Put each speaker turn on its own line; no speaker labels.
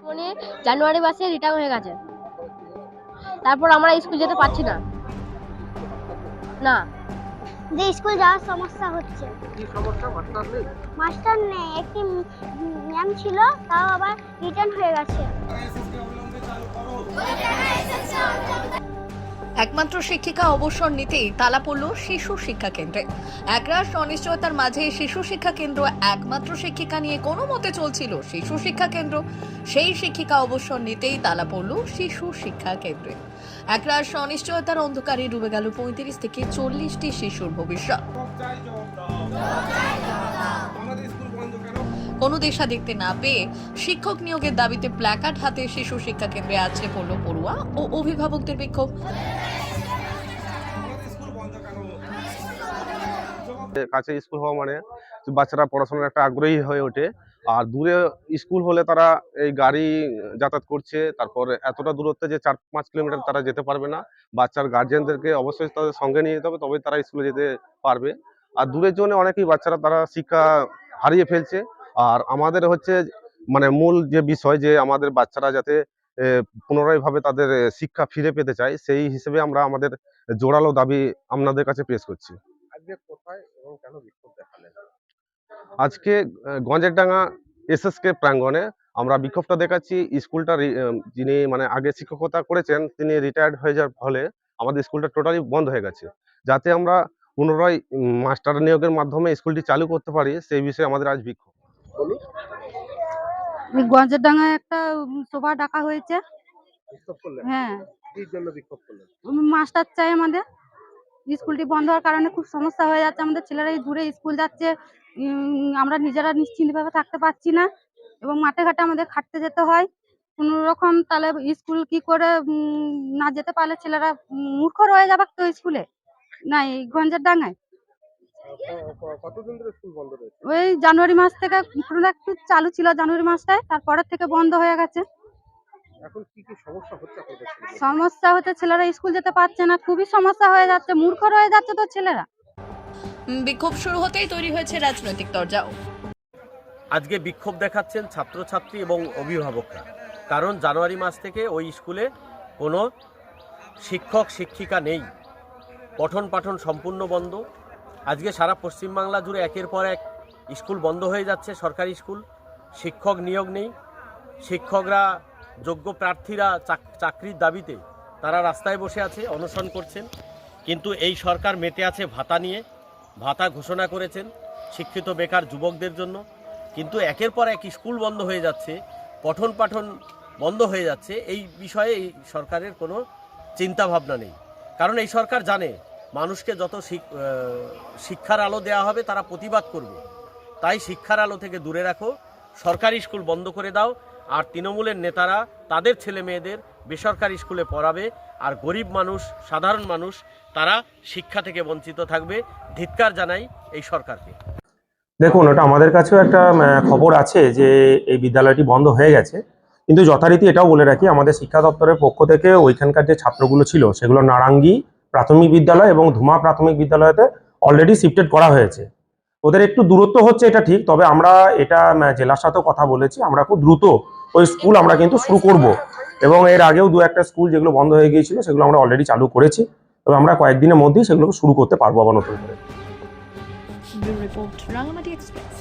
মানে জানুয়ারি মাসে রিটার্ন হয়ে গেছে, তারপর আমরা স্কুল যেতে পারছি না। না,
যে স্কুল যাওয়ার সমস্যা হচ্ছে।
কি সমস্যা? মাস্টার নেই?
মাস্টার নেই, একটি ম্যাম ছিল, তাও আবার রিটার্ন হয়ে গেছে।
একমাত্র শিক্ষিকা অবসর নিতেই তালা পড়ল শিশু শিক্ষা কেন্দ্রে। একরাশ অনিশ্চয়তার মাঝে শিশু শিক্ষা কেন্দ্র একমাত্র শিক্ষিকা নিয়ে কোনো মতে চলছিল শিশু শিক্ষা কেন্দ্র, সেই শিক্ষিকা অবসর নিতেই তালা পড়ল শিশু শিক্ষা কেন্দ্রে। একরাশ অনিশ্চয়তার অন্ধকারে ডুবে গেল 35 থেকে 40টি শিশুর ভবিষ্যৎ। কোনো দিশা দেখতে না পেয়ে শিক্ষক নিয়োগের দাবিতে প্ল্যাকার্ড হাতে শিশু শিক্ষা কেন্দ্রে আছড়ে পড়ল পড়ুয়া ও অভিভাবকদের বিক্ষোভ।
কাছে স্কুল হওয়া মানে বাচ্চারা পড়াশোনার একটা আগ্রহী হয়ে ওঠে। আর দূরে স্কুল হলে তারা এই গাড়ি যাতায়াত করছে, তারপরে এতটা দূরত্বে যে 4-5 কিলোমিটার তারা যেতে পারবে না। বাচ্চার গার্জিয়ানদেরকে অবশ্যই তাদের সঙ্গে নিয়ে যেতে হবে, তবেই তারা স্কুলে যেতে পারবে। আর দূরের জন্য অনেকেই বাচ্চারা তারা শিক্ষা হারিয়ে ফেলছে। আর আমাদের হচ্ছে মানে মূল যে বিষয় যে আমাদের বাচ্চারা যাতে পুনরায় ভাবে তাদের শিক্ষা ফিরে পেতে চায়, সেই হিসেবে আমরা আমাদের জোরালো দাবি আপনাদের কাছে পেশ করছি। আজকে কোথায় এবং কেন বিক্ষোভ দেখালেন? আজকে গঞ্জেরডাঙ্গা এসএসকে প্রাঙ্গণে আমরা বিক্ষোভটা দেখাচ্ছি। স্কুলটা যিনি মানে আগে শিক্ষকতা করেছেন তিনি রিটায়ার্ড হয়ে যাওয়ার ফলে আমাদের স্কুলটা টোটালি বন্ধ হয়ে গেছে। যাতে আমরা পুনরায় মাস্টার নিয়োগের মাধ্যমে স্কুলটি চালু করতে পারি, সেই বিষয়ে আমাদের আজ বিক্ষোভ। বলুন।
গঞ্জেরডাঙ্গায় একটা সভা ডাকা হয়েছে।
বিক্ষোভ করলেন?
হ্যাঁ।
কি জন্য বিক্ষোভ করলেন?
মাস্টার চাই আমাদের। স্কুলটি বন্ধ হওয়ার কারণে খুব সমস্যা হয়ে যাচ্ছে, আমাদের ছেলেরা এই দূরে স্কুল যাচ্ছে, আমরা নিজেরা নিশ্চিন্তভাবে থাকতে পারছি না এবং মাঠে ঘাটে আমাদের খাটতে যেতে হয় কোনো রকম। তাহলে স্কুল কি করে না যেতে পারলে ছেলেরা মূর্খ রয়ে যাবে তো স্কুলে, না এই গঞ্জেরডাঙ্গায়।
কতদিন ধরে স্কুল বন্ধ রয়েছে?
ওই জানুয়ারি মাস থেকে একটু চালু ছিল, জানুয়ারি মাসটায়, তারপরের থেকে বন্ধ হয়ে গেছে।
এখন কি কি সমস্যা হচ্ছে আপনাদের?
সমস্যা হচ্ছে ছেলেরা স্কুল যেতে পারছে না, খুবই সমস্যা হয়ে যাচ্ছে, মূর্খ রয়ে যাচ্ছে তো ছেলেরা।
বিক্ষোভ শুরু হতেই তৈরি হয়েছে রাজনৈতিক দরজাও।
আজকে বিক্ষোভ দেখাচ্ছেন ছাত্রছাত্রী এবং অভিভাবকরা, কারণ জানুয়ারি মাস থেকে ওই স্কুলে কোনো শিক্ষক শিক্ষিকা নেই, পঠন পাঠন সম্পূর্ণ বন্ধ। আজকে সারা পশ্চিমবাংলা জুড়ে একের পর এক স্কুল বন্ধ হয়ে যাচ্ছে, সরকারি স্কুল। শিক্ষক নিয়োগ নেই, শিক্ষকরা যোগ্য প্রার্থীরা চাকরির দাবিতে তারা রাস্তায় বসে আছে, অনশন করছেন। কিন্তু এই সরকার মেতে আছে ভাতা নিয়ে, ভাতা ঘোষণা করেছেন শিক্ষিত বেকার যুবকদের জন্য। কিন্তু একের পর এক স্কুল বন্ধ হয়ে যাচ্ছে, পঠন পাঠন বন্ধ হয়ে যাচ্ছে, এই বিষয়ে এই সরকারের কোনো চিন্তা ভাবনা নেই। কারণ এই সরকার জানে মানুষকে যত শিক্ষার আলো দেওয়া হবে তারা প্রতিবাদ করবে। তাই শিক্ষার আলো থেকে দূরে রাখো, সরকারি স্কুল বন্ধ করে দাও, আর তৃণমূলের নেতারা তাদের ছেলে মেয়েদের বেসরকারি স্কুলে পড়াবে, আর গরিব মানুষ সাধারণ মানুষ তারা শিক্ষা থেকে বঞ্চিত থাকবে। ধিক্কার জানাই এই সরকারকে।
দেখুন, ওটা আমাদের কাছেও একটা খবর আছে যে এই বিদ্যালয়টি বন্ধ হয়ে গেছে, কিন্তু যথারীতি এটাও বলে রাখি আমাদের শিক্ষা দপ্তরের পক্ষ থেকে ওইখানকার যে ছাত্রগুলো ছিল সেগুলো নারাঙ্গি প্রাথমিক বিদ্যালয় এবং ধুমা প্রাথমিক বিদ্যালয়তে অলরেডি শিফটেড করা হয়েছে। ওদের একটু দূরত্ব হচ্ছে এটা ঠিক, তবে আমরা এটা জেলার সাথেও কথা বলেছি, আমরা খুব দ্রুত ওই স্কুল আমরা কিন্তু শুরু করব এবং এর আগেও 2-1টা স্কুল যেগুলো বন্ধ হয়ে গিয়েছিল সেগুলো আমরা অলরেডি চালু করেছি, তবে আমরা কয়েকদিনের মধ্যেই সেগুলো শুরু করতে পারবো আবার নতুন করে।
Report Rangamati express.